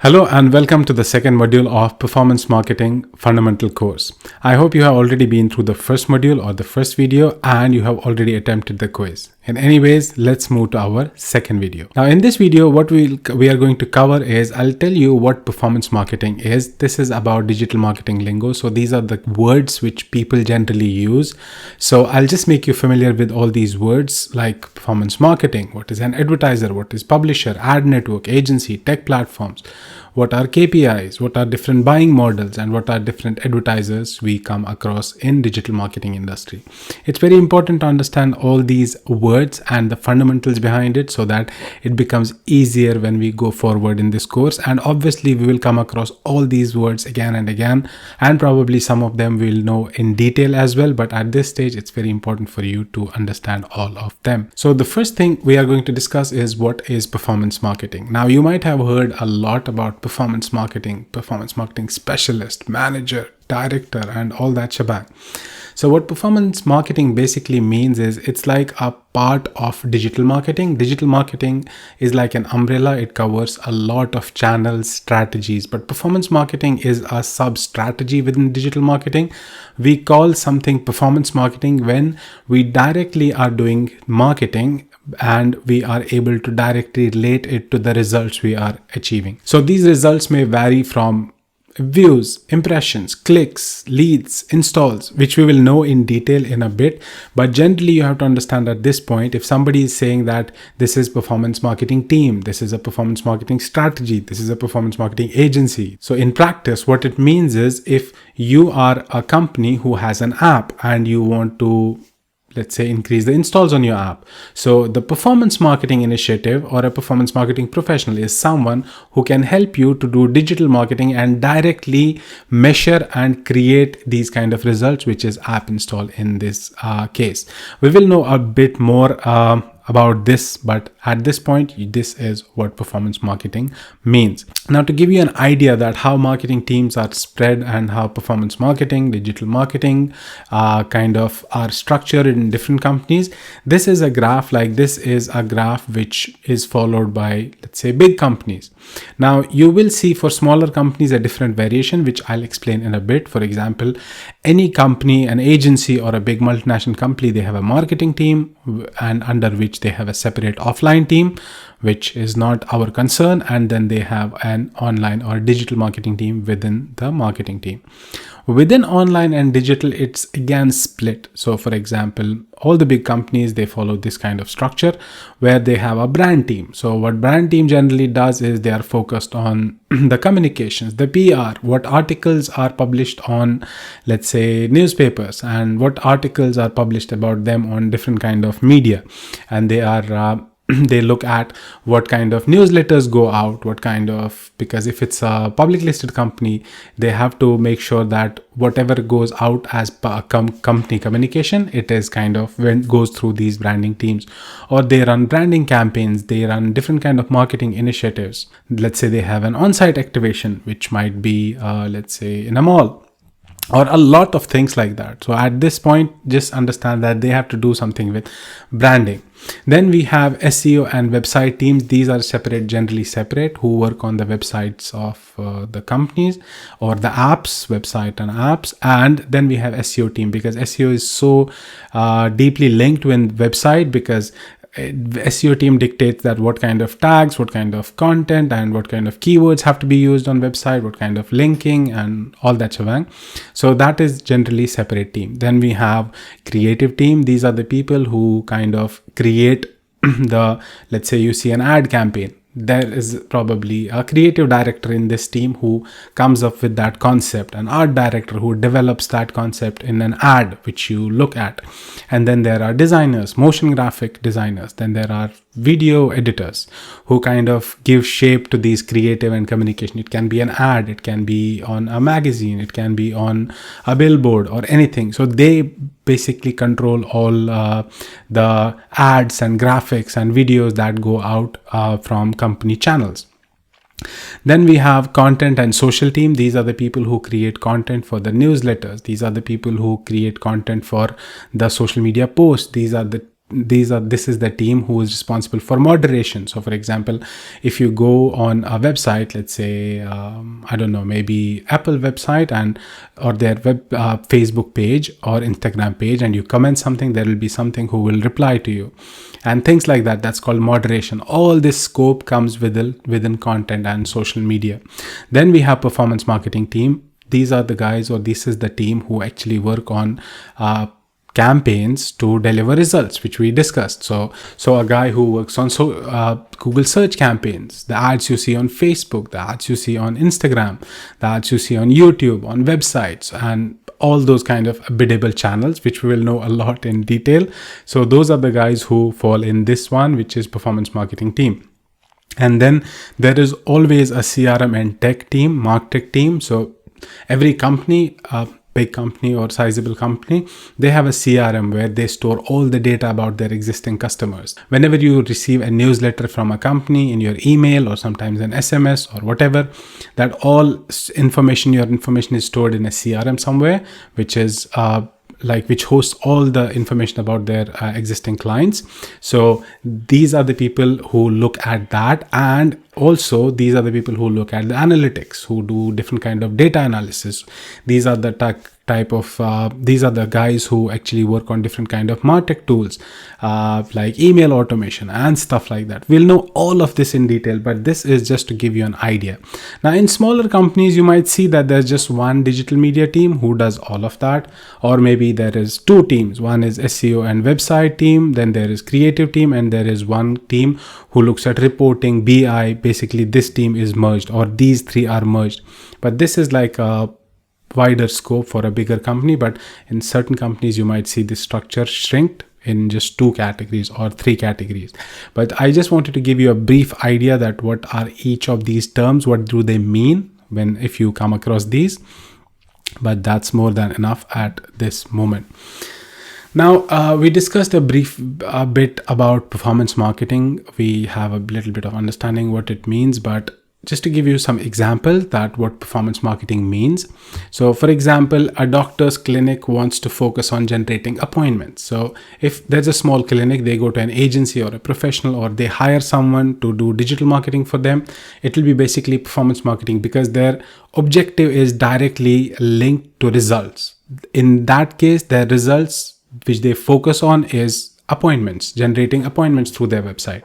Hello and welcome to the second module of Performance Marketing Fundamental course. I hope you have already been through the first module or the first video and you have already attempted the quiz. In any ways, let's move to our second video. Now in this video, what we are going to cover is I'll tell you what performance marketing is. This is about digital marketing lingo. So these are the words which people generally use. So I'll just make you familiar with all these words like performance marketing, what is an advertiser, what is publisher, ad network, agency, tech platforms. What are KPIs, what are different buying models, and what are different advertisers we come across in digital marketing industry. It's very important to understand all these words and the fundamentals behind it so that it becomes easier when we go forward in this course. And obviously we will come across all these words again and again, and probably some of them we'll know in detail as well. But at this stage, it's very important for you to understand all of them. So the first thing we are going to discuss is what is performance marketing. Now you might have heard a lot about performance marketing specialist, manager, director, and all that shebang. So what performance marketing basically means is it's like a part of digital marketing. Digital marketing is like an umbrella. It covers a lot of channels, strategies, but performance marketing is a sub-strategy within digital marketing. We call something performance marketing when we directly are doing marketing and we are able to directly relate it to the results we are achieving. So these results may vary from views, impressions, clicks, leads, installs, which we will know in detail in a bit. But generally you have to understand at this point, if somebody is saying that this is performance marketing team, this is a performance marketing strategy, this is a performance marketing agency. So in practice, what it means is if you are a company who has an app and you want to, let's say, increase the installs on your app. So the performance marketing initiative or a performance marketing professional is someone who can help you to do digital marketing and directly measure and create these kind of results, which is app install in this case. We will know a bit more about this, but at this point, this is what performance marketing means. Now, to give you an idea that how marketing teams are spread and how performance marketing, digital marketing kind of are structured in different companies, this is a graph. Like this is a graph which is followed by, let's say, big companies. Now, you will see for smaller companies a different variation, which I'll explain in a bit. For example, any company, an agency or a big multinational company, they have a marketing team and under which they have a separate offline team, which is not our concern. And then they have an online or digital marketing team within the marketing team. Within online and digital, it's again split. So for example, all the big companies, they follow this kind of structure where they have a brand team. So what brand team generally does is they are focused on the communications, the PR, what articles are published on, let's say, newspapers, and what articles are published about them on different kind of media. And they are they look at what kind of newsletters go out, what kind of, because if it's a public listed company, they have to make sure that whatever goes out as company communication, it is kind of when it goes through these branding teams, or they run branding campaigns, they run different kind of marketing initiatives. Let's say they have an on-site activation, which might be, let's say, in a mall, or a lot of things like that. So at this point, just understand that they have to do something with branding. Then we have SEO and website teams. These are separate, generally separate, who work on the websites of the companies or the apps, website and apps. And then we have SEO team, because SEO is so deeply linked with website, because SEO team dictates that what kind of tags, what kind of content, and what kind of keywords have to be used on website, what kind of linking, and all that shebang. So that is generally separate team. Then we have creative team. These are the people who kind of create the, let's say you see an ad campaign. There is probably a creative director in this team who comes up with that concept, an art director who develops that concept in an ad which you look at. And then there are designers, motion graphic designers. Then there are video editors who kind of give shape to these creative and communication. It can be an ad, it can be on a magazine, it can be on a billboard or anything. So they basically control all the ads and graphics and videos that go out from company channels. Then we have content and social team. These are the people who create content for the newsletters. These are the people who create content for the social media posts. These are the this is the team who is responsible for moderation. So for example, if you go on a website, let's say I don't know, maybe Apple website, and or their web Facebook page or Instagram page, and you comment something, there will be something who will reply to you and things like that. That's called moderation. All this scope comes within content and social media. Then we have performance marketing team. These are the guys, or this is the team who actually work on campaigns to deliver results, which we discussed. So a guy who works on Google search campaigns, the ads you see on Facebook, the ads you see on Instagram, the ads you see on YouTube, on websites, and all those kind of biddable channels, which we will know a lot in detail. So those are the guys who fall in this one, which is performance marketing team. And then there is always a CRM and tech team, MarTech team. So every company, big company or sizable company, they have a CRM where they store all the data about their existing customers. Whenever you receive a newsletter from a company in your email or sometimes an SMS or whatever, that all information, your information is stored in a CRM somewhere, which is which hosts all the information about their existing clients. So these are the people who look at that, and also these are the people who look at the analytics, who do different kind of data analysis. These are the these are the guys who actually work on different kind of MarTech tools, like email automation and stuff like that. We'll know all of this in detail, but this is just to give you an idea. Now, in smaller companies, you might see that there's just one digital media team who does all of that, or maybe there is two teams. One is SEO and website team, then there is creative team, and there is one team who looks at reporting, BI. Basically, this team is merged, or these three are merged. But this is like a wider scope for a bigger company, but in certain companies you might see this structure shrinked in just 2 categories or 3 categories. But I just wanted to give you a brief idea that what are each of these terms, what do they mean if you come across these. But that's more than enough at this moment. Now, we discussed a bit about performance marketing. We have a little bit of understanding what it means, but just to give you some example that what performance marketing means. So for example, a doctor's clinic wants to focus on generating appointments. So if there's a small clinic, they go to an agency or a professional, or they hire someone to do digital marketing for them. It will be basically performance marketing, because their objective is directly linked to results. In that case, their results which they focus on is appointments, generating appointments through their website.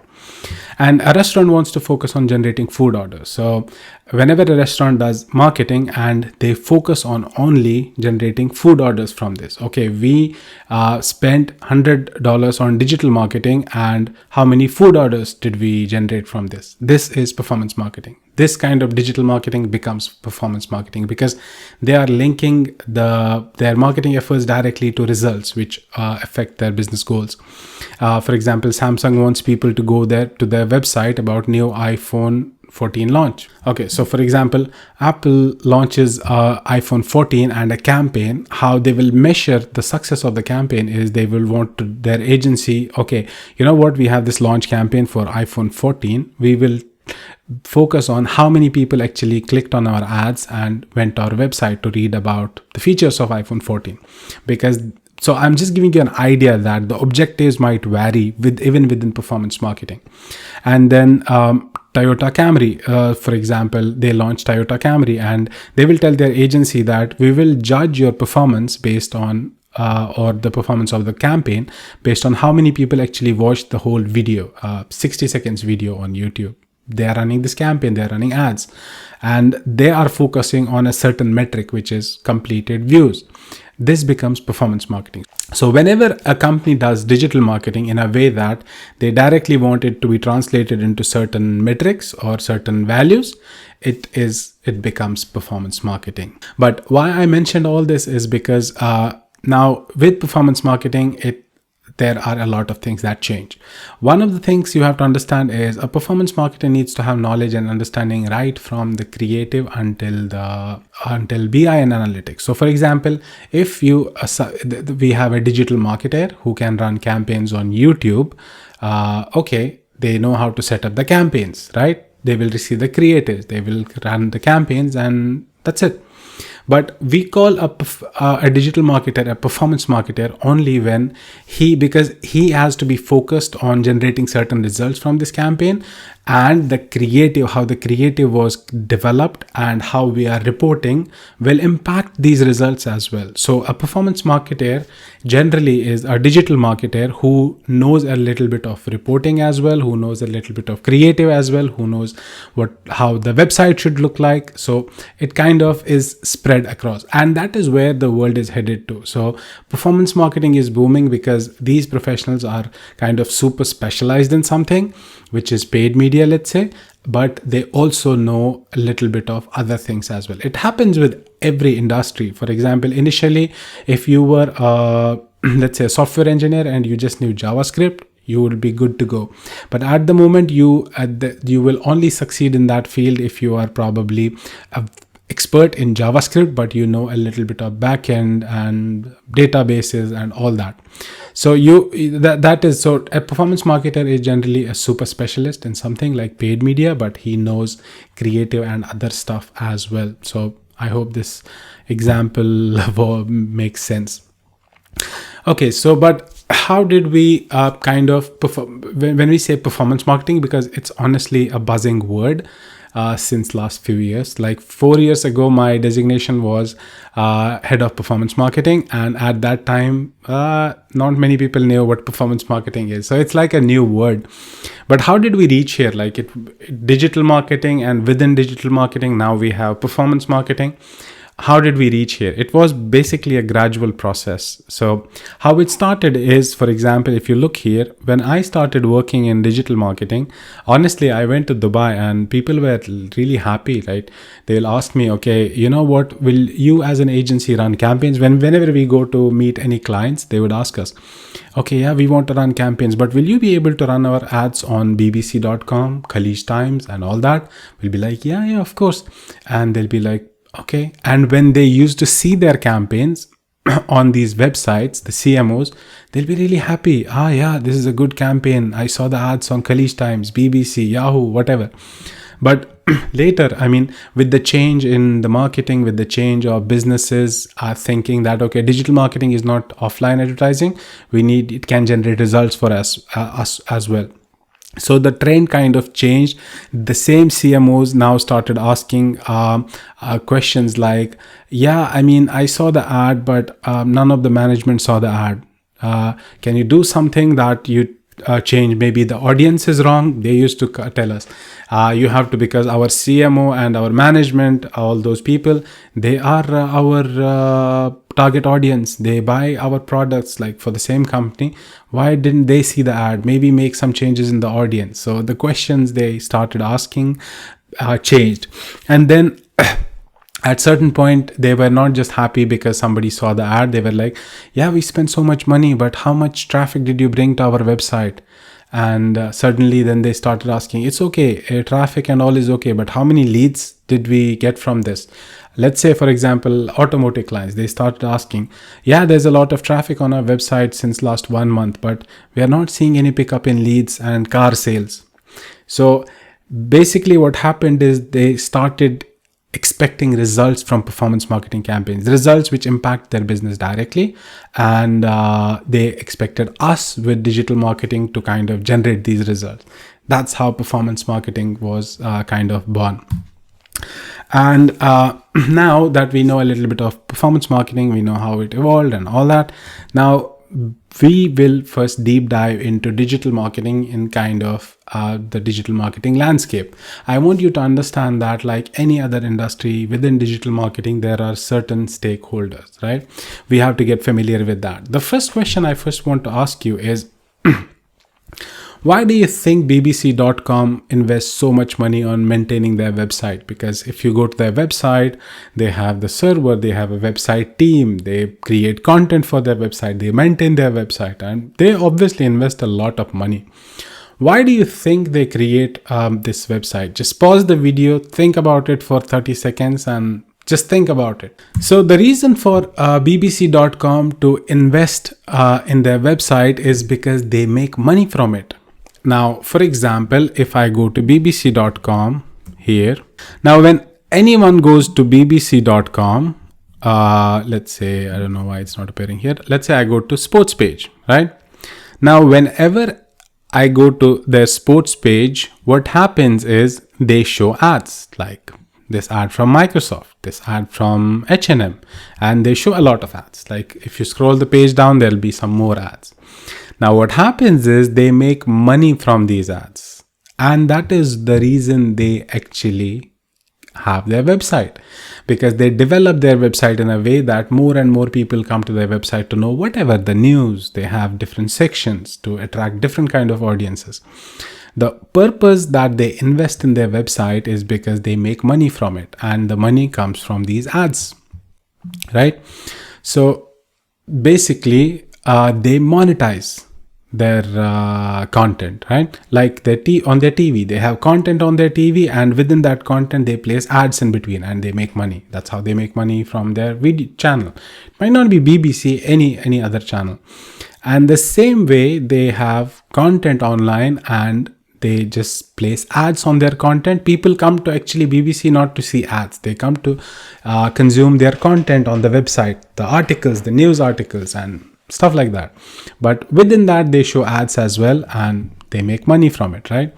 And a restaurant wants to focus on generating food orders. So whenever a restaurant does marketing and they focus on only generating food orders from this, okay, we spent $100 on digital marketing, and how many food orders did we generate from this? This is performance marketing. This kind of digital marketing becomes performance marketing, because they are linking their marketing efforts directly to results which affect their business goals. For example, Samsung wants people to go there to their website about new iPhone 14 launch. Okay, so for example, Apple launches iPhone 14 and a campaign. How they will measure the success of the campaign is they will want to their agency, okay, you know what, we have this launch campaign for iPhone 14. We will focus on how many people actually clicked on our ads and went to our website to read about the features of iPhone 14. So I'm just giving you an idea that the objectives might vary even within performance marketing. And then Toyota Camry, for example, they launched Toyota Camry, and they will tell their agency that we will judge your performance based on or the performance of the campaign based on how many people actually watched the whole video, 60 seconds video on YouTube. They are running this campaign, they are running ads, and they are focusing on a certain metric, which is completed views. This becomes performance marketing. So whenever a company does digital marketing in a way that they directly want it to be translated into certain metrics or certain values, it becomes performance marketing. But why I mentioned all this is because now with performance marketing, there are a lot of things that change. One of the things you have to understand is a performance marketer needs to have knowledge and understanding right from the creative until BI and analytics. So for example, if we have a digital marketer who can run campaigns on YouTube, okay, they know how to set up the campaigns, right? They will receive the creatives, they will run the campaigns, and that's it. But we call a digital marketer a performance marketer only when because he has to be focused on generating certain results from this campaign, and how the creative was developed and how we are reporting will impact these results as well. So a performance marketer generally is a digital marketer who knows a little bit of reporting as well, who knows a little bit of creative as well, who knows how the website should look like. So it kind of is spread across, and that is where the world is headed to. So performance marketing is booming because these professionals are kind of super specialized in something, which is paid media, let's say, but they also know a little bit of other things as well. It happens with every industry. For example, initially, if you were let's say a software engineer and you just knew JavaScript, you will be good to go. But at the moment, you will only succeed in that field if you are probably a expert in JavaScript, but you know a little bit of backend and databases and all that. So so a performance marketer is generally a super specialist in something like paid media, but he knows creative and other stuff as well. So I hope this example makes sense. Okay, so but how did we kind of perform when we say performance marketing, because it's honestly a buzzing word since last few years. Like 4 years ago, my designation was head of performance marketing, and at that time not many people knew what performance marketing is. So it's like a new word. But how did we reach here? Like digital marketing, and within digital marketing now we have performance marketing. How did we reach here? It was basically a gradual process. So how it started is, for example, if you look here, when I started working in digital marketing, honestly, I went to Dubai and people were really happy, right? They'll ask me, okay, you know what, will you as an agency run campaigns? Whenever we go to meet any clients, they would ask us, okay, yeah, we want to run campaigns, but will you be able to run our ads on bbc.com, Khalij Times and all that? We'll be like, yeah, of course. And they'll be like, okay. And when they used to see their campaigns on these websites, the CMOs, they'll be really happy. Yeah, this is a good campaign. I saw the ads on Khalij Times, BBC, Yahoo, whatever. But later, I mean, with the change in the marketing, with the change of businesses are thinking that, okay, digital marketing is not offline advertising. It can generate results for us as well. So the trend kind of changed. The same CMOs now started asking questions like, yeah, I mean, I saw the ad, but none of the management saw the ad. Can you do something that you change? Maybe the audience is wrong. They used to tell us, you have to, because our CMO and our management, all those people, they are our target audience. They buy our products like for the same company. Why didn't they see the ad? Maybe make some changes in the audience. So the questions they started asking changed. And then at certain point, they were not just happy because somebody saw the ad. They were like, yeah, we spent so much money, but how much traffic did you bring to our website? And suddenly then they started asking, it's okay, traffic and all is okay, but how many leads did we get from this? Let's say, for example, automotive clients, they started asking, yeah, there's a lot of traffic on our website since last 1 month, but we are not seeing any pickup in leads and car sales. So basically what happened is they started expecting results from performance marketing campaigns, results which impact their business directly. And they expected us with digital marketing to kind of generate these results. That's how performance marketing was kind of born. And now that we know a little bit of performance marketing, we know how it evolved and all that. Now we will first deep dive into digital marketing in kind of the digital marketing landscape. I want you to understand that, like any other industry within digital marketing, there are certain stakeholders, right? We have to get familiar with that. The first question I first want to ask you is, why do you think bbc.com invests so much money on maintaining their website? Because if you go to their website, they have the server, they have a website team, they create content for their website, they maintain their website, and they obviously invest a lot of money. Why do you think they create this website? Just pause the video, think about it for 30 seconds and just think about it. So the reason for bbc.com to invest in their website is because they make money from it. Now, for example, if I go to bbc.com here, now when anyone goes to bbc.com, let's say, I don't know why it's not appearing here. Let's say I go to sports page, right? Now, whenever I go to their sports page, what happens is they show ads like this ad from Microsoft, this ad from H&M, and they show a lot of ads. Like if you scroll the page down, there'll be some more ads. Now, what happens is they make money from these ads. And that is the reason they actually have their website, because they develop their website in a way that more and more people come to their website to know whatever the news. They have different sections to attract different kind of audiences. The purpose that they invest in their website is because they make money from it, and the money comes from these ads, right? So basically they monetize their content, right? Like on their TV, they have content on their TV, and within that content they place ads in between, and they make money. That's how they make money from their video channel. It might not be BBC, any other channel. And the same way, they have content online and they just place ads on their content. People come to actually BBC not to see ads. They come to consume their content on the website, the articles, the news articles and stuff like that. But within that, they show ads as well, and they make money from it, right?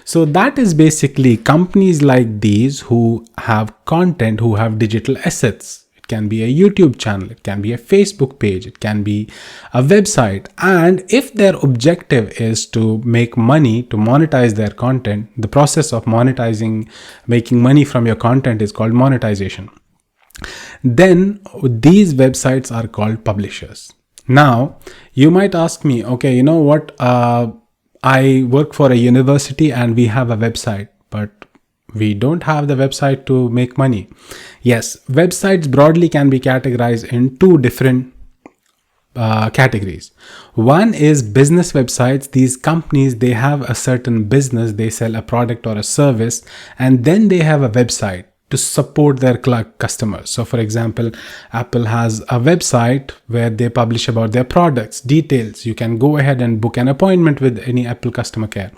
So that is basically companies like these who have content, who have digital assets. It can be a YouTube channel, it can be a Facebook page, it can be a website. And if their objective is to make money, to monetize their content, the process of monetizing, making money from your content is called monetization. Then these websites are called publishers. Now, you might ask me, okay, you know what? I work for a university and we have a website, but we don't have the website to make money. Yes, websites broadly can be categorized in two different categories. One is business websites. These companies, they have a certain business, they sell a product or a service, and then they have a website to support their customers. So for example, Apple has a website where they publish about their products, details. You can go ahead and book an appointment with any Apple customer care.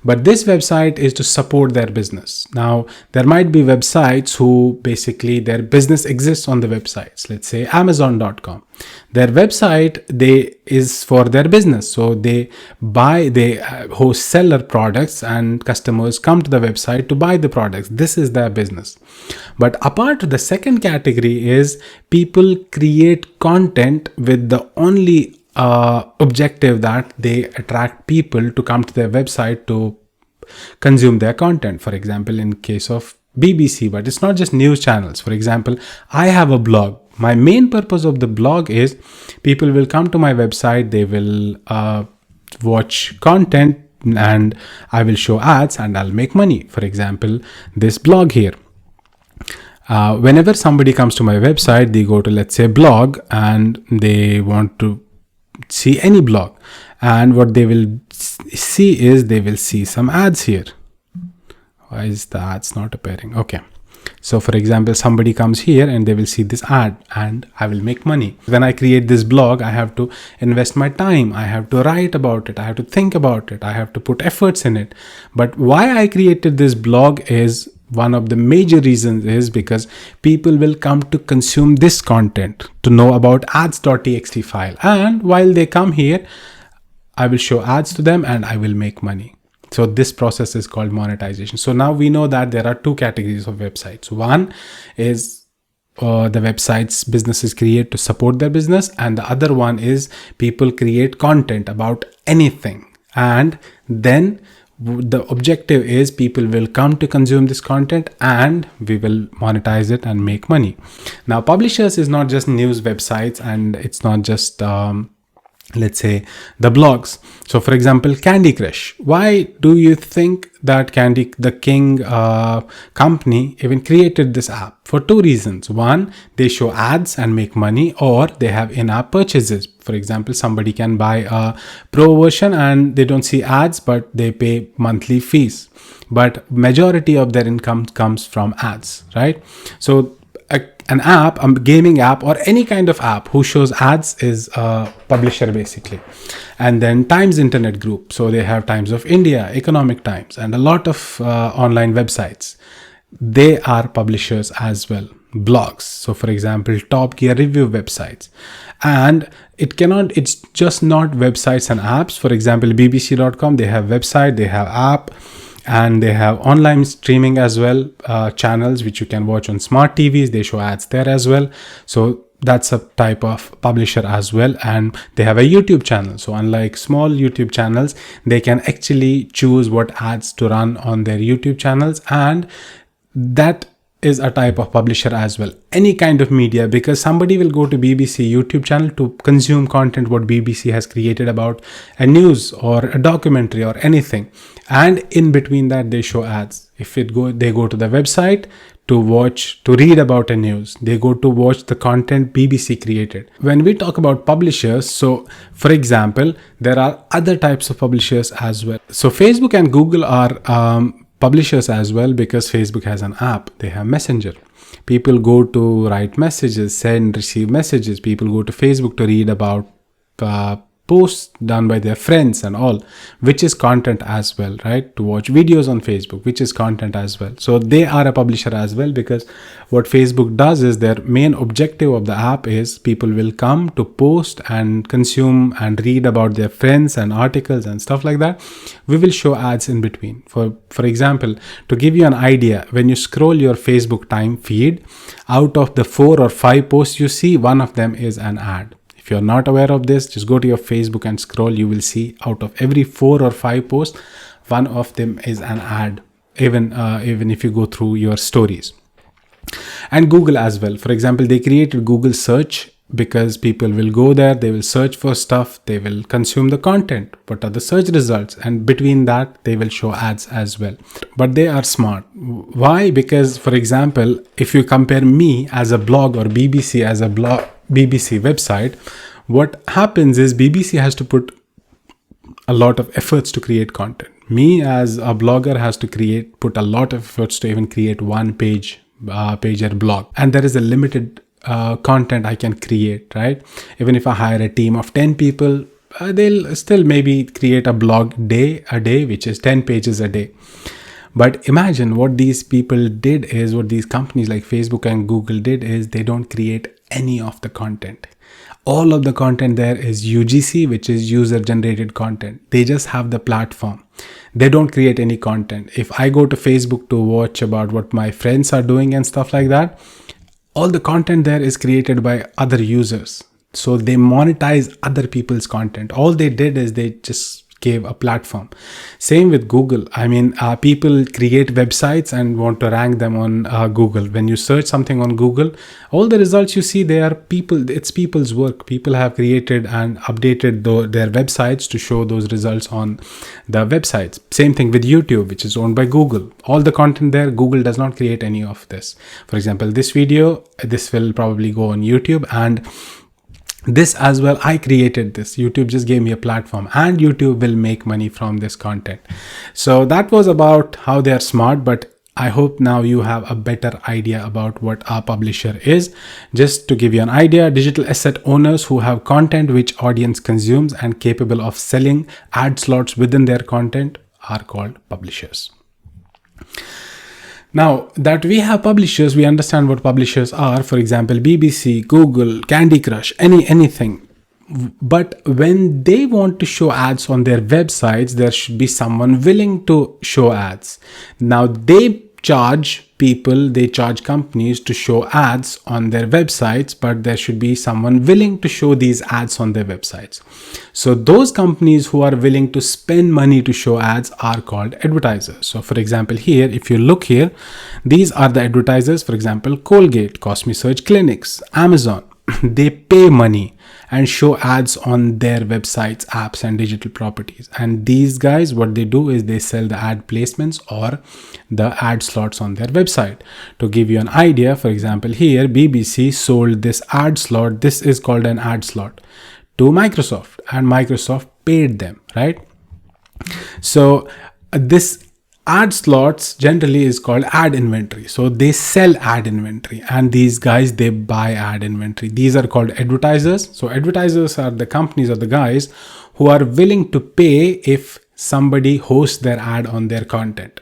But this website is to support their business. Now, there might be websites who basically their business exists on the websites. Let's say Amazon.com. Their website is for their business. So they host seller products and customers come to the website to buy the products. This is their business. But apart, the second category is people create content with the only objective that they attract people to come to their website to consume their content. For example, in case of BBC, but it's not just news channels. For example, I have a blog. My main purpose of the blog is people will come to my website, they will watch content, and I will show ads and I'll make money. For example, this blog here. Whenever somebody comes to my website, they go to, let's say, blog, and they want to see any blog. And what they will see is they will see some ads here. Why is the ads not appearing? Okay. So for example, somebody comes here and they will see this ad and I will make money. When I create this blog, I have to invest my time. I have to write about it. I have to think about it. I have to put efforts in it. But why I created this blog is one of the major reasons is because people will come to consume this content to know about ads.txt file. And while they come here, I will show ads to them and I will make money. So this process is called monetization. So now we know that there are two categories of websites. One is the websites businesses create to support their business. And the other one is people create content about anything. And then the objective is people will come to consume this content and we will monetize it and make money. Now, publishers is not just news websites, and it's not just let's say the blogs. So for example, Candy Crush. Why do you think that the King company even created this app? For two reasons. One, they show ads and make money, or they have in-app purchases. For example, somebody can buy a pro version and they don't see ads, but they pay monthly fees. But majority of their income comes from ads, right? So an app, a gaming app, or any kind of app who shows ads is a publisher basically. And then Times Internet Group. So they have Times of India, Economic Times, and a lot of online websites. They are publishers as well. blogs. So for example, Top Gear review websites. And it's just not websites and apps. For example, bbc.com, they have website, they have app, and they have online streaming as well, channels which you can watch on smart TVs. They show ads there as well. So that's a type of publisher as well. And they have a YouTube channel. So unlike small YouTube channels, they can actually choose what ads to run on their YouTube channels. And that is a type of publisher as well. Any kind of media, because somebody will go to BBC YouTube channel to consume content what BBC has created about a news or a documentary or anything, and in between that they show ads. If they go to the website to read about a news, they go to watch the content BBC created. When we talk about publishers, so for example, there are other types of publishers as well. So Facebook and Google are publishers as well, because Facebook has an app, they have Messenger. People go to write messages, send, receive messages. People go to Facebook to read about posts done by their friends and all, which is content as well, right? To watch videos on Facebook, which is content as well. So they are a publisher as well, because what Facebook does is their main objective of the app is people will come to post and consume and read about their friends and articles and stuff like that. We will show ads in between. For example, to give you an idea, when you scroll your Facebook time feed, out of the 4 or 5 posts you see, one of them is an ad. If you're not aware of this, just go to your Facebook and scroll. You will see out of every 4 or 5 posts, one of them is an ad, even if you go through your stories. And Google as well. For example, they created Google search because people will go there, they will search for stuff, they will consume the content. What are the search results? And between that, they will show ads as well. But they are smart. Why? Because, for example, if you compare me as a blog or BBC as a blog, BBC website, what happens is BBC has to put a lot of efforts to create content. Me as a blogger has to put a lot of efforts to even create one pager blog. And there is a limited content I can create, right? Even if I hire a team of 10 people, they'll still maybe create a blog a day, which is 10 pages a day. But imagine what these people did is, what these companies like Facebook and Google did is, they don't create any of the content. All of the content there is UGC, which is user generated content. They just have the platform. They don't create any content. If I go to Facebook to watch about what my friends are doing and stuff like that, all the content there is created by other users. So they monetize other people's content. All they did is they just gave a platform. Same with Google. I mean, people create websites and want to rank them on Google. When you search something on Google, all the results you see, they are it's people's work. People have created and updated their websites to show those results on the websites. Same thing with YouTube, which is owned by Google. All the content there, Google does not create any of this. For example, this video, this will probably go on YouTube, and this as well, I created this. YouTube just gave me a platform, and YouTube will make money from this content. So that was about how they are smart, but I hope now you have a better idea about what our publisher is. Just to give you an idea, digital asset owners who have content which audience consumes and capable of selling ad slots within their content are called publishers. Now that we have publishers, we understand what publishers are. For example, BBC, Google, Candy Crush, anything. But when they want to show ads on their websites, there should be someone willing to show ads. Now they charge companies to show ads on their websites, but there should be someone willing to show these ads on their websites. So those companies who are willing to spend money to show ads are called advertisers. So for example, here, if you look here, these are the advertisers. For example, Colgate, Cosme Search Clinics, Amazon. They pay money and show ads on their websites, apps, and digital properties. And these guys, what they do is they sell the ad placements or the ad slots on their website. To give you an idea, for example, here BBC sold this ad slot. This is called an ad slot to Microsoft, and Microsoft paid them, right? So this ad slots generally is called ad inventory. So they sell ad inventory, and these guys, they buy ad inventory. These are called advertisers. So advertisers are the companies or the guys who are willing to pay if somebody hosts their ad on their content.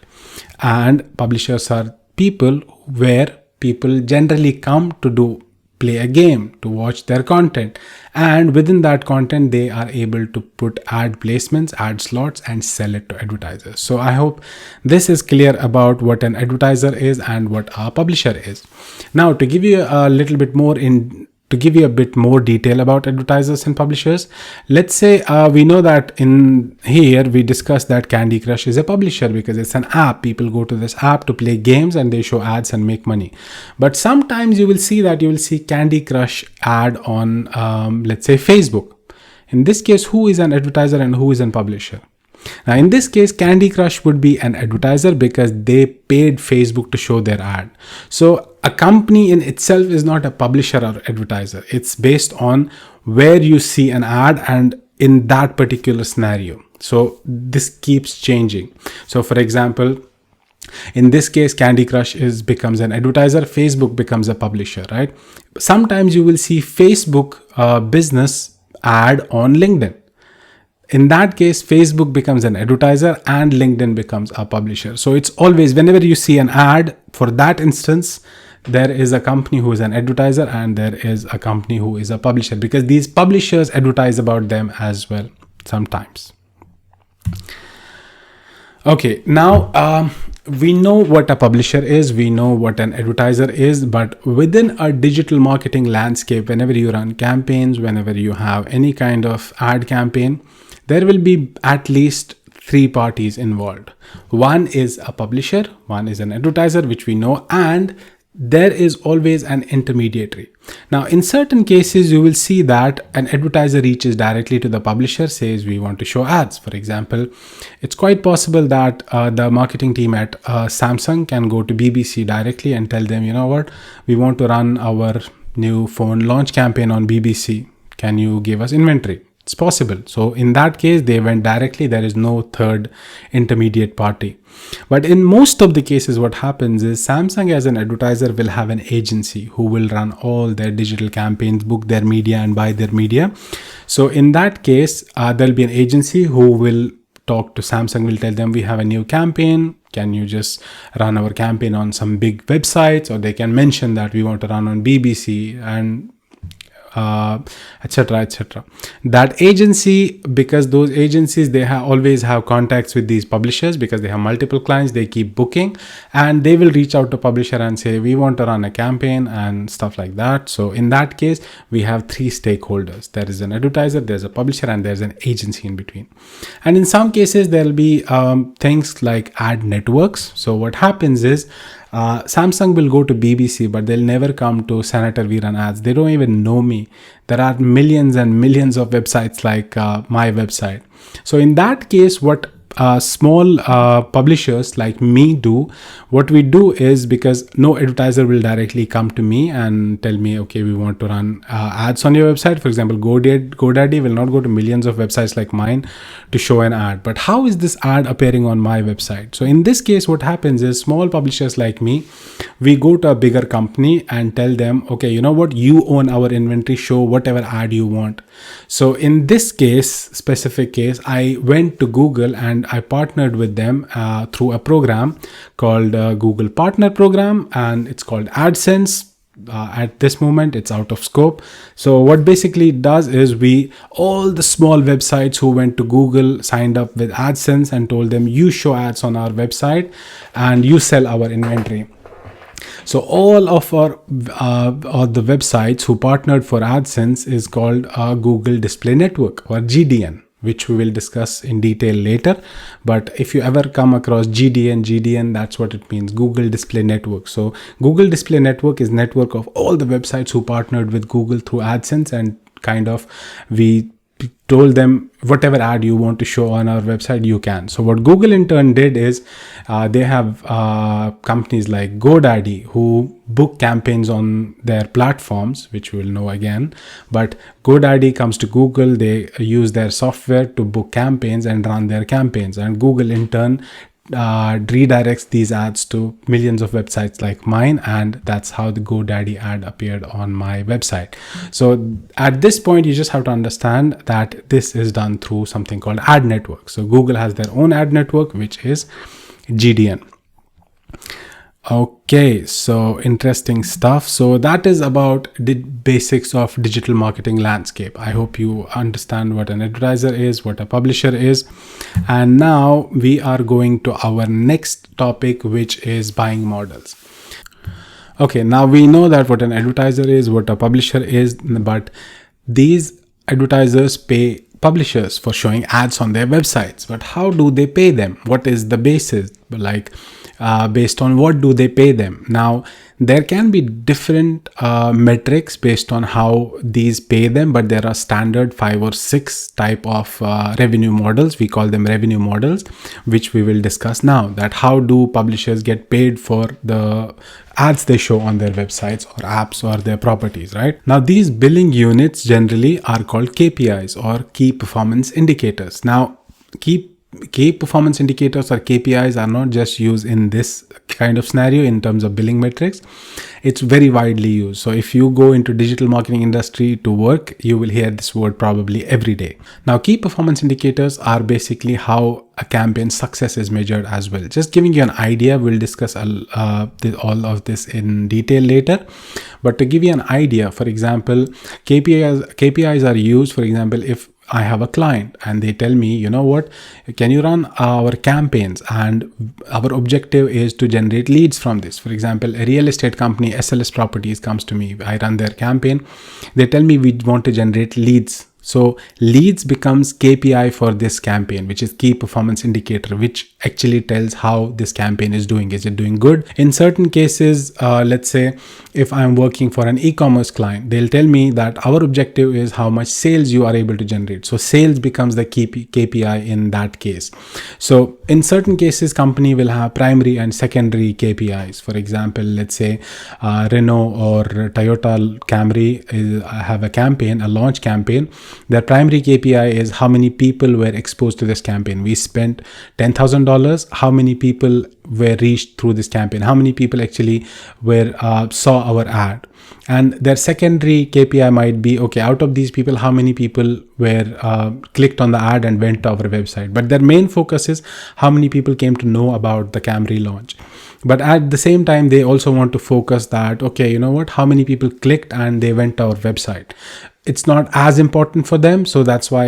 And publishers are people where people generally come to play a game, to watch their content, and within that content they are able to put ad placements, ad slots, and sell it to advertisers. So I hope this is clear about what an advertiser is and what a publisher is. Now, to give you a bit more detail about advertisers and publishers, let's say we know that in here we discussed that Candy Crush is a publisher because it's an app. People go to this app to play games and they show ads and make money. But sometimes you will see Candy Crush ad on let's say Facebook. In this case, who is an advertiser and who is a publisher? Now, in this case, Candy Crush would be an advertiser because they paid Facebook to show their ad. So a company in itself is not a publisher or advertiser. It's based on where you see an ad and in that particular scenario. So this keeps changing. So for example, in this case, Candy Crush becomes an advertiser, Facebook becomes a publisher, right? Sometimes you will see Facebook business ad on LinkedIn. In that case, Facebook becomes an advertiser and LinkedIn becomes a publisher. So it's always, whenever you see an ad for that instance, there is a company who is an advertiser and there is a company who is a publisher, because these publishers advertise about them as well sometimes. Okay, now we know what a publisher is, we know what an advertiser is, but within a digital marketing landscape, whenever you run campaigns, whenever you have any kind of ad campaign, there will be at least three parties involved. One is a publisher, one is an advertiser, which we know, and there is always an intermediary. Now, in certain cases, you will see that an advertiser reaches directly to the publisher, says we want to show ads. For example, it's quite possible that the marketing team at Samsung can go to BBC directly and tell them, you know what, we want to run our new phone launch campaign on BBC. Can you give us inventory? It's possible. So in that case, they went directly. There is no third intermediate party. But in most of the cases, what happens is Samsung as an advertiser will have an agency who will run all their digital campaigns, book their media and buy their media. So in that case, there'll be an agency who will talk to Samsung, will tell them we have a new campaign. Can you just run our campaign on some big websites? Or they can mention that we want to run on BBC and etc. etc. That agency, because those agencies, they always have contacts with these publishers because they have multiple clients, they keep booking, and they will reach out to publisher and say we want to run a campaign and stuff like that. So in that case, we have three stakeholders. There is an advertiser, there's a publisher, and there's an agency in between. And in some cases, there'll be things like ad networks. So what happens is Samsung will go to BBC, but they'll never come to Senator We Run Ads. They don't even know me. There are millions and millions of websites like my website. So in that case, what small publishers like me do, what we do is, because no advertiser will directly come to me and tell me, okay, we want to run ads on your website. For example, GoDaddy will not go to millions of websites like mine to show an ad. But how is this ad appearing on my website? So in this case, what happens is small publishers like me, we go to a bigger company and tell them, okay, you know what, you own our inventory, show whatever ad you want. So in this case, specific case, I went to Google and I partnered with them through a program called Google Partner Program, and it's called AdSense. At this moment, it's out of scope. So what basically it does is all the small websites who went to Google signed up with AdSense and told them, you show ads on our website and you sell our inventory. So all of the websites who partnered for AdSense is called Google Display Network, or GDN, which we will discuss in detail later. But if you ever come across GDN, that's what it means, Google Display Network. So Google Display Network is network of all the websites who partnered with Google through AdSense, and kind of we told them whatever ad you want to show on our website, you can. So what Google in turn did is they have companies like GoDaddy who book campaigns on their platforms, which we'll know again. But GoDaddy comes to Google, they use their software to book campaigns and run their campaigns. And Google in turn redirects these ads to millions of websites like mine, and that's how the GoDaddy ad appeared on my website. So at this point, you just have to understand that this is done through something called ad network. So Google has their own ad network, which is GDN. Okay, so interesting stuff. So that is about the basics of digital marketing landscape. I hope you understand what an advertiser is, what a publisher is. And now we are going to our next topic, which is buying models. Okay, now we know that what an advertiser is, what a publisher is, but these advertisers pay publishers for showing ads on their websites. But how do they pay them? What is the basis? Like, based on what do they pay them? Now, there can be different metrics based on how these pay them, but there are standard 5 or 6 type of revenue models. We call them revenue models, which we will discuss now. That how do publishers get paid for the ads they show on their websites or apps or their properties, right? Now, these billing units generally are called KPIs or key performance indicators. Now, key performance indicators or KPIs are not just used in this kind of scenario in terms of billing metrics. It's very widely used. So if you go into digital marketing industry to work, you will hear this word probably every day. Now, key performance indicators are basically how a campaign success is measured as well. Just giving you an idea, we'll discuss all of this in detail later. But to give you an idea, for example, KPIs are used, for example, if I have a client and they tell me, you know what, can you run our campaigns? And our objective is to generate leads from this. For example, a real estate company, SLS Properties, comes to me. I run their campaign. They tell me we want to generate leads. So leads becomes KPI for this campaign, which is key performance indicator, which actually tells how this campaign is doing. Is it doing good? In certain cases, let's say if I'm working for an e-commerce client, they'll tell me that our objective is how much sales you are able to generate. So sales becomes the KPI in that case. So in certain cases, company will have primary and secondary KPIs. For example, let's say Renault or Toyota Camry have a campaign, a launch campaign. Their primary KPI is how many people were exposed to this campaign. We spent $10,000. How many people were reached through this campaign? How many people actually saw our ad? And their secondary KPI might be, okay, out of these people, how many people were clicked on the ad and went to our website? But their main focus is how many people came to know about the Camry launch. But at the same time, they also want to focus that, okay, you know what, how many people clicked and they went to our website. It's not as important for them. So that's why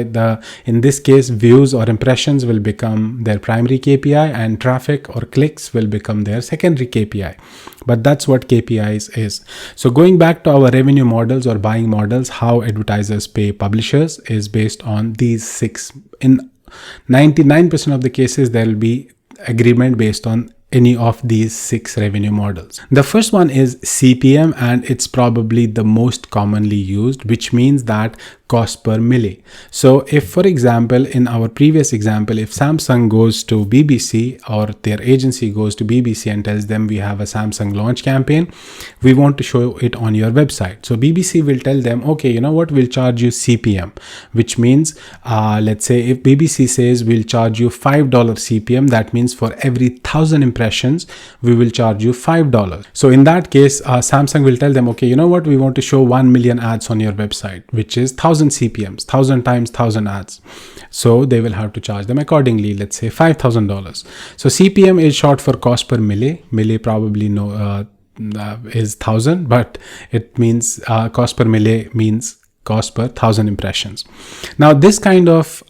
in this case, views or impressions will become their primary KPI and traffic or clicks will become their secondary KPI. But that's what KPIs is. So going back to our revenue models or buying models, how advertisers pay publishers is based on these 6. In 99% of the cases, there will be agreement based on any of these 6 revenue models. The first one is CPM, and it's probably the most commonly used, which means that cost per milli. So if, for example, in our previous example, if Samsung goes to BBC or their agency goes to BBC and tells them we have a Samsung launch campaign, we want to show it on your website. So BBC will tell them, okay, you know what, we'll charge you CPM, which means, let's say if BBC says we'll charge you $5 CPM, that means for every 1,000 impressions, we will charge you $5. So in that case, Samsung will tell them, okay, you know what, we want to show 1 million ads on your website, which is 1,000 CPMs, 1,000 times 1,000 ads. So they will have to charge them accordingly, let's say $5,000. So CPM is short for cost per milli. Milli probably is 1,000, but it means cost per milli means cost per 1,000 impressions. Now this kind of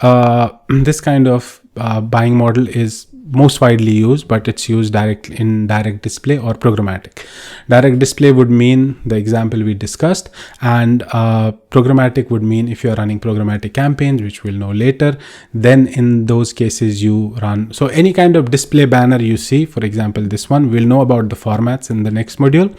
buying model is most widely used, but it's used in direct display or programmatic. Direct display would mean the example we discussed, and programmatic would mean if you're running programmatic campaigns, which we'll know later, then in those cases you run. So any kind of display banner you see, for example, this one, we'll know about the formats in the next module,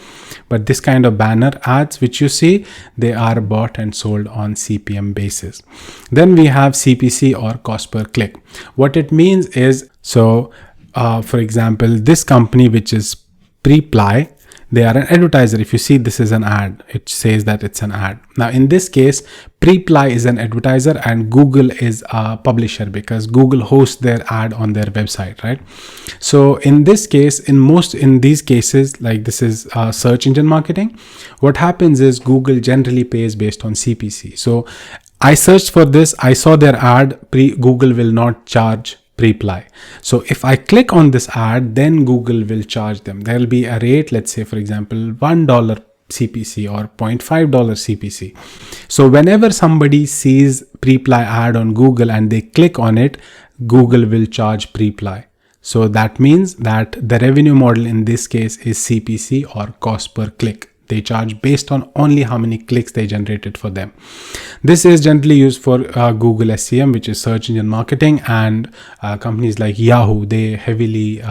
but this kind of banner ads which you see, they are bought and sold on CPM basis. Then we have CPC or cost per click. What it means is, so for example, this company, which is Preply, they are an advertiser. If you see, this is an ad, it says that it's an ad. Now in this case, Preply is an advertiser and Google is a publisher, because Google hosts their ad on their website, right? So in this case, in these cases, like this is search engine marketing, what happens is Google generally pays based on CPC. So I searched for this, I saw their ad, Google will not charge reply. So if I click on this ad, then Google will charge them. There will be a rate, let's say for example $1 CPC or $0.5 CPC. So whenever somebody sees pre-apply ad on Google and they click on it, Google will charge pre-apply. So that means that the revenue model in this case is CPC or cost per click. They charge based on only how many clicks they generated for them. This is generally used for Google SEM, which is search engine marketing, and companies like Yahoo, they heavily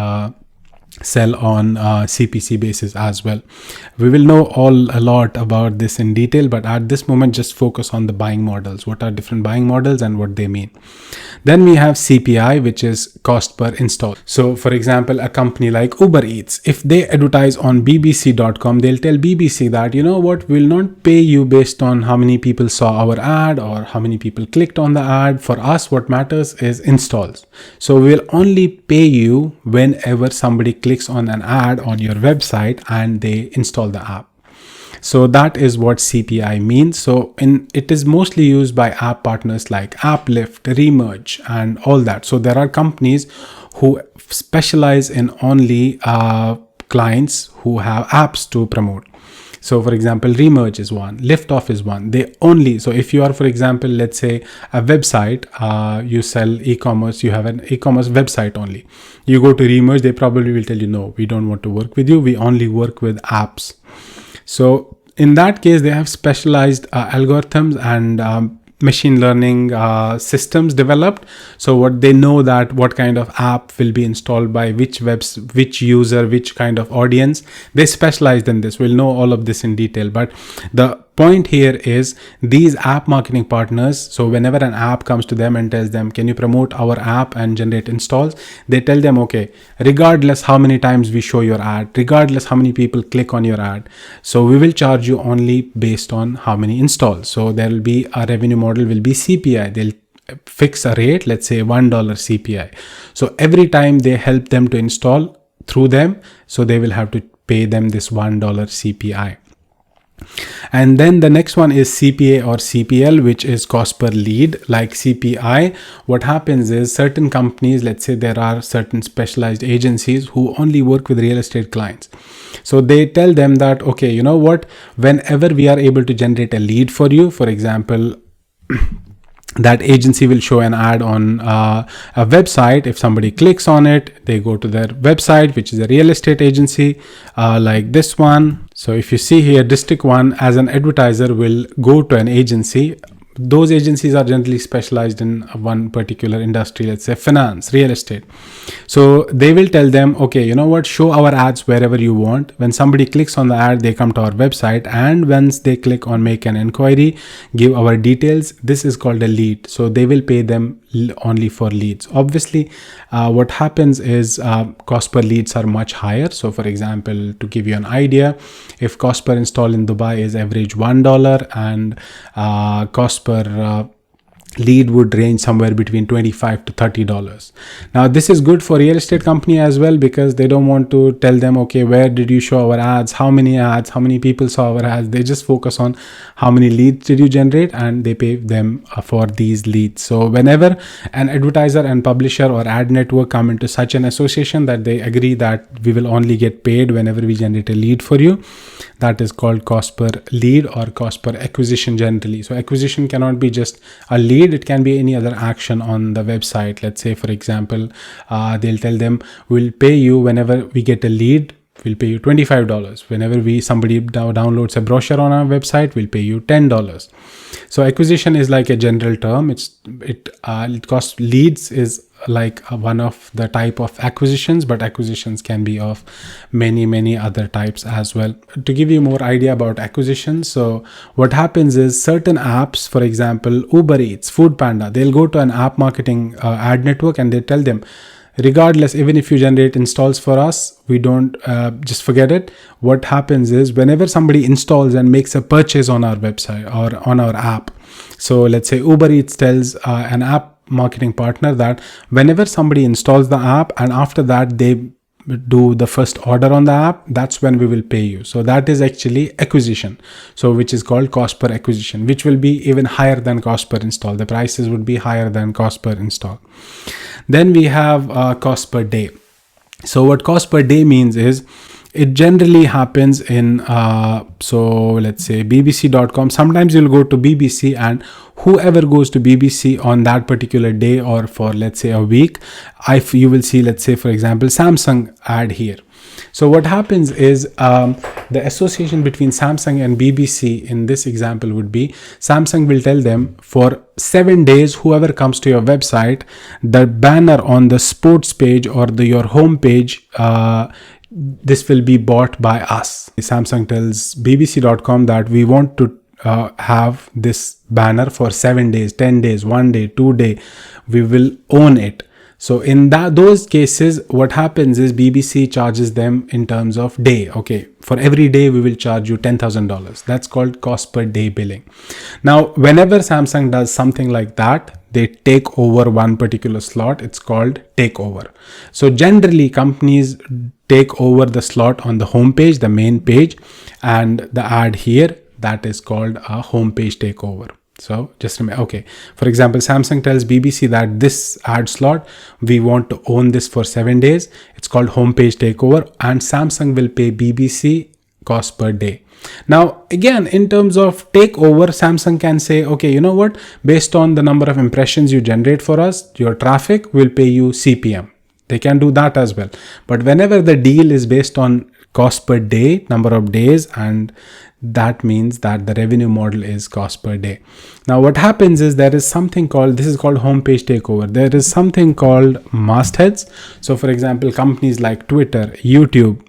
sell on CPC basis as well. We will know a lot about this in detail, but at this moment just focus on the buying models. What are different buying models and what they mean. Then we have CPI, which is cost per install. So for example, a company like Uber Eats, if they advertise on bbc.com, they'll tell BBC that, you know what, we'll not pay you based on how many people saw our ad or how many people clicked on the ad. For us, what matters is installs. So we'll only pay you whenever somebody clicks on an ad on your website and they install the app. So that is what CPI means. So it is mostly used by app partners like Applift, Remerge, and all that. So there are companies who specialize in only clients who have apps to promote. So for example, Remerge is one, Liftoff is one. So if you are, for example, let's say a website, you sell e-commerce, you have an e-commerce website only. You go to Remerge, they probably will tell you, no, we don't want to work with you. We only work with apps. So in that case, they have specialized algorithms and machine learning systems developed. So what they know that what kind of app will be installed by which user, which kind of audience. They specialized in this. We'll know all of this in detail. But the point here is these app marketing partners, so whenever an app comes to them and tells them, can you promote our app and generate installs, they tell them, okay, regardless how many times we show your ad, regardless how many people click on your ad, so we will charge you only based on how many installs. So there will be a revenue model will be CPI. They'll fix a rate, let's say $1 CPI. So every time they help them to install through them, so they will have to pay them this $1 CPI. And then the next one is CPA or CPL, which is cost per lead. Like CPI, what happens is certain companies, let's say there are certain specialized agencies who only work with real estate clients. So they tell them that, okay, you know what, whenever we are able to generate a lead for you, for example, that agency will show an ad on a website. If somebody clicks on it, they go to their website, which is a real estate agency like this one. So if you see here, District 1 as an advertiser will go to an agency. Those agencies are generally specialized in one particular industry, let's say finance, real estate. So they will tell them, okay, you know what, show our ads wherever you want. When somebody clicks on the ad, they come to our website, and once they click on make an inquiry, give our details, this is called a lead. So they will pay them only for leads. Obviously, what happens is cost per leads are much higher. So for example, to give you an idea, if cost per install in Dubai is average $1 and cost per lead would range somewhere between $25 to $30. Now this is good for real estate company as well, because they don't want to tell them, okay, where did you show our ads, how many people saw our ads. They just focus on how many leads did you generate, and they pay them for these leads. So whenever an advertiser and publisher or ad network come into such an association that they agree that we will only get paid whenever we generate a lead for you, that is called cost per lead or cost per acquisition generally. So acquisition cannot be just a lead, it can be any other action on the website. Let's say, for example, they'll tell them, we'll pay you whenever we get a lead, we'll pay you $25. Whenever somebody downloads a brochure on our website, we'll pay you $10. So acquisition is like a general term. It costs leads is like one of the type of acquisitions, but acquisitions can be of many other types as well. To give you more idea about acquisitions, so what happens is certain apps, for example, Uber Eats, Food Panda, they'll go to an app marketing ad network and they tell them, regardless, even if you generate installs for us, we don't just forget it. What happens is whenever somebody installs and makes a purchase on our website or on our app, so let's say Uber Eats tells an app marketing partner that whenever somebody installs the app and after that they do the first order on the app, that's when we will pay you. So that is actually acquisition, so which is called cost per acquisition, which will be even higher than cost per install. The prices would be higher than cost per install. Then we have cost per day. So what cost per day means is, it generally happens in so let's say bbc.com. Sometimes you'll go to BBC, and whoever goes to BBC on that particular day or for let's say a week, if you will see, let's say for example Samsung ad here. So what happens is the association between Samsung and BBC in this example would be, Samsung will tell them for 7 days, whoever comes to your website, the banner on the sports page or your home page, this will be bought by us. Samsung tells bbc.com that we want to have this banner for 7 days, 10 days, 1 day, 2 day. We will own it. So in those cases, what happens is BBC charges them in terms of day. Okay, for every day we will charge you $10,000. That's called cost per day billing. Now, whenever Samsung does something like that, they take over one particular slot. It's called takeover. So generally, companies take over the slot on the home page, the main page, and the ad here, that is called a home page takeover. So just remember, okay, for example, Samsung tells BBC that this ad slot, we want to own this for 7 days. It's called homepage takeover, and Samsung will pay BBC cost per day. Now, again, in terms of takeover, Samsung can say, okay, you know what, based on the number of impressions you generate for us, your traffic, will pay you CPM. They can do that as well. But whenever the deal is based on cost per day, number of days, and that means that the revenue model is cost per day. Now what happens is, there is something called, this is called homepage takeover. There is something called mastheads. So for example, companies like Twitter, YouTube,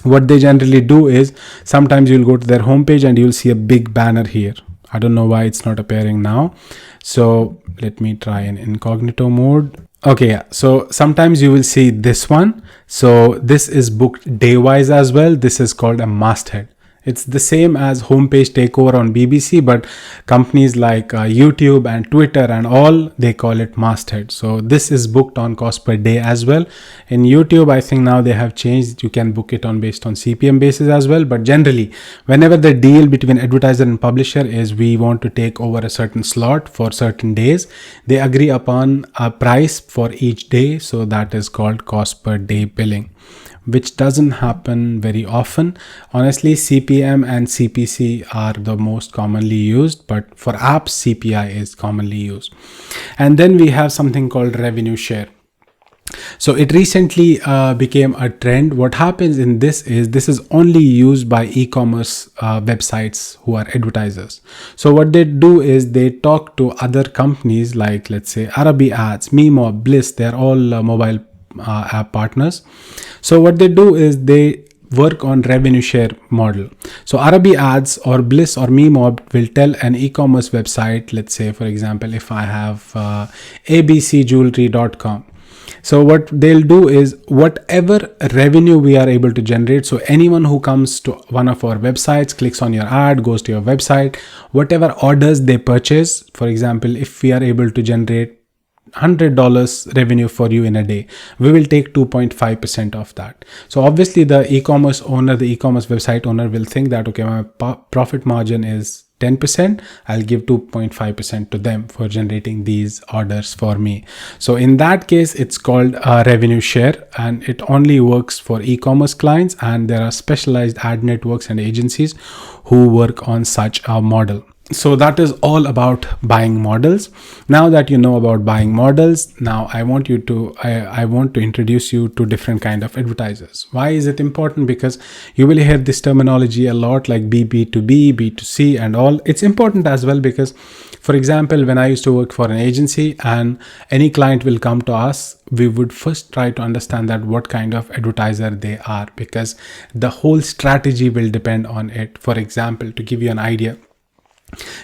what they generally do is, sometimes you'll go to their homepage and you'll see a big banner here. I don't know why it's not appearing now. So let me try in incognito mode. Okay, yeah. So sometimes you will see this one. So this is booked day wise as well. This is called a masthead. It's the same as homepage takeover on BBC, but companies like YouTube and Twitter and all, they call it masthead. So this is booked on cost per day as well. In YouTube, I think now they have changed. You can book it on based on CPM basis as well. But generally, whenever the deal between advertiser and publisher is, we want to take over a certain slot for certain days, they agree upon a price for each day. So that is called cost per day billing, which doesn't happen very often. Honestly, CPM and CPC are the most commonly used, but for apps, CPI is commonly used. And then we have something called revenue share. So it recently became a trend. What happens in this is only used by e-commerce websites who are advertisers. So what they do is, they talk to other companies like, let's say, Arabi Ads, Memob, Bliss. They're all mobile app partners. So what they do is, they work on revenue share model. So Arabi Ads or Bliss or Memob will tell an e-commerce website, let's say for example, if I have abcjewelry.com. So what they'll do is, whatever revenue we are able to generate, so anyone who comes to one of our websites, clicks on your ad, goes to your website, whatever orders they purchase, for example, if we are able to generate $100 revenue for you in a day, we will take 2.5% of that. So obviously the e-commerce owner, the e-commerce website owner will think that, okay, my profit margin is 10%, I'll give 2.5% to them for generating these orders for me. So in that case, it's called a revenue share, and it only works for e-commerce clients, and there are specialized ad networks and agencies who work on such a model. So that is all about buying models. Now that you know about buying models, now I want to introduce you to different kind of advertisers. Why is it important? Because you will hear this terminology a lot, like B2B, B2C and all. It's important as well because, for example, when I used to work for an agency and any client will come to us, we would first try to understand that what kind of advertiser they are, because the whole strategy will depend on it. For example, to give you an idea,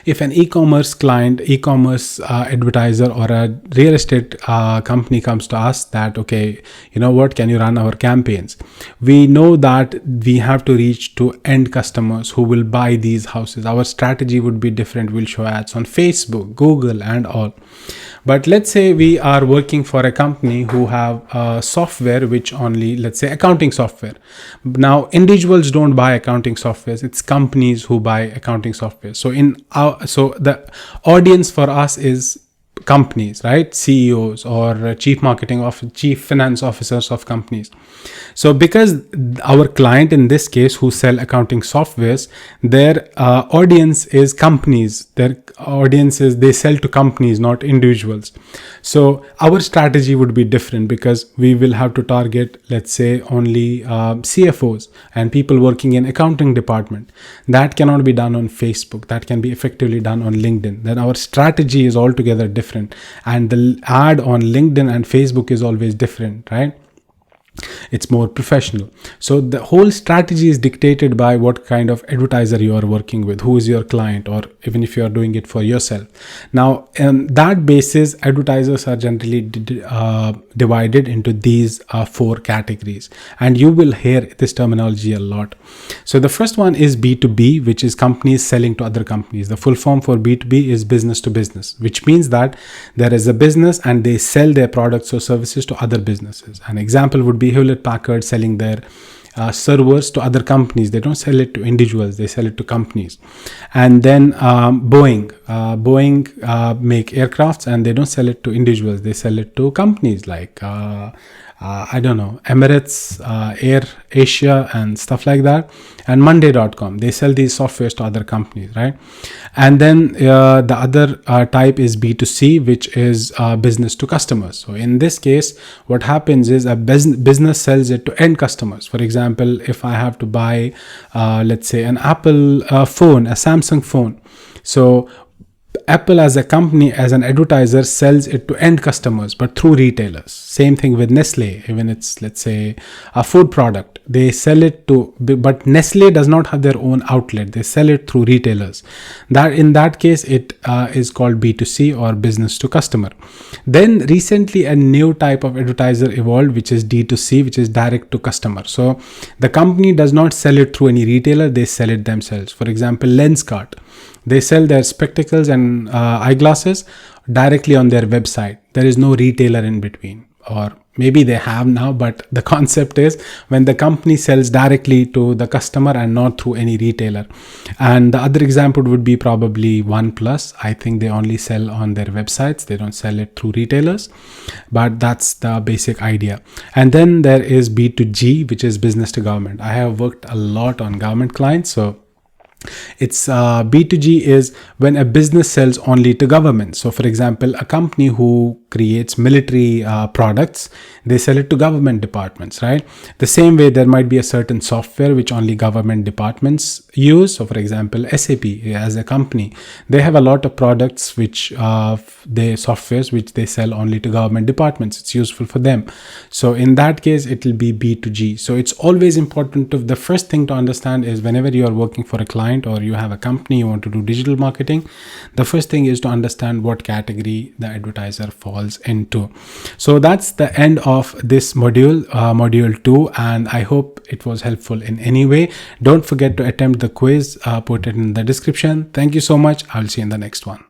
If an e-commerce client, e-commerce advertiser, or a real estate company comes to us that, okay, you know what, can you run our campaigns? We know that we have to reach to end customers who will buy these houses. Our strategy would be different. We'll show ads on Facebook, Google, and all. But let's say we are working for a company who have software which only, let's say, accounting software. Now, individuals don't buy accounting softwares. It's companies who buy accounting software. So the audience for us is companies, right? CEOs or chief marketing officer, chief finance officers of companies. So because our client in this case who sell accounting softwares, their audience is companies. Their audience is, they sell to companies, not individuals. So our strategy would be different because we will have to target, let's say, only CFOs and people working in accounting department. That cannot be done on Facebook. That can be effectively done on LinkedIn. Then our strategy is altogether different, and the ad on LinkedIn and Facebook is always different, right? It's more professional. So the whole strategy is dictated by what kind of advertiser you are working with, who is your client, or even if you are doing it for yourself. Now, on that basis, advertisers are generally divided into these 4 categories, and you will hear this terminology a lot. So the first one is B2B, which is companies selling to other companies. The full form for B2B is business to business, which means that there is a business and they sell their products or services to other businesses. An example would be Hewlett Packard selling their servers to other companies. They don't sell it to individuals, they sell it to companies. And then Boeing make aircrafts, and they don't sell it to individuals, they sell it to companies like Emirates, Air Asia, and stuff like that. And Monday.com, they sell these softwares to other companies, right? And then the other type is B2C, which is business to customers. So in this case, what happens is a business sells it to end customers. For example, if I have to buy, let's say, an Apple phone, a Samsung phone. So Apple as a company, as an advertiser, sells it to end customers, but through retailers. Same thing with Nestle. Even it's, let's say, a food product, they sell it to, but Nestle does not have their own outlet. They sell it through retailers. That in that case, it is called B2C, or business to customer. Then recently a new type of advertiser evolved, which is D2C, which is direct to customer. So the company does not sell it through any retailer, they sell it themselves. For example, Lenskart, they sell their spectacles and eyeglasses directly on their website. There is no retailer in between, or maybe they have now, but the concept is when the company sells directly to the customer and not through any retailer. And the other example would be probably OnePlus. I think they only sell on their websites, they don't sell it through retailers, but that's the basic idea. And then there is B2G, which is business to government. I have worked a lot on government clients, so it's B2G is when a business sells only to government. So for example, a company who creates military products, they sell it to government departments, right? The same way there might be a certain software which only government departments use. So for example, SAP as a company, they have a lot of products which softwares which they sell only to government departments. It's useful for them. So in that case, it will be B2G. So it's always important the first thing to understand is whenever you are working for a client or you have a company, you want to do digital marketing, the first thing is to understand what category the advertiser falls into. So that's the end of this module, module 2, and I hope it was helpful in any way. Don't forget to attempt the quiz, put it in the description. Thank you so much. I'll see you in the next one.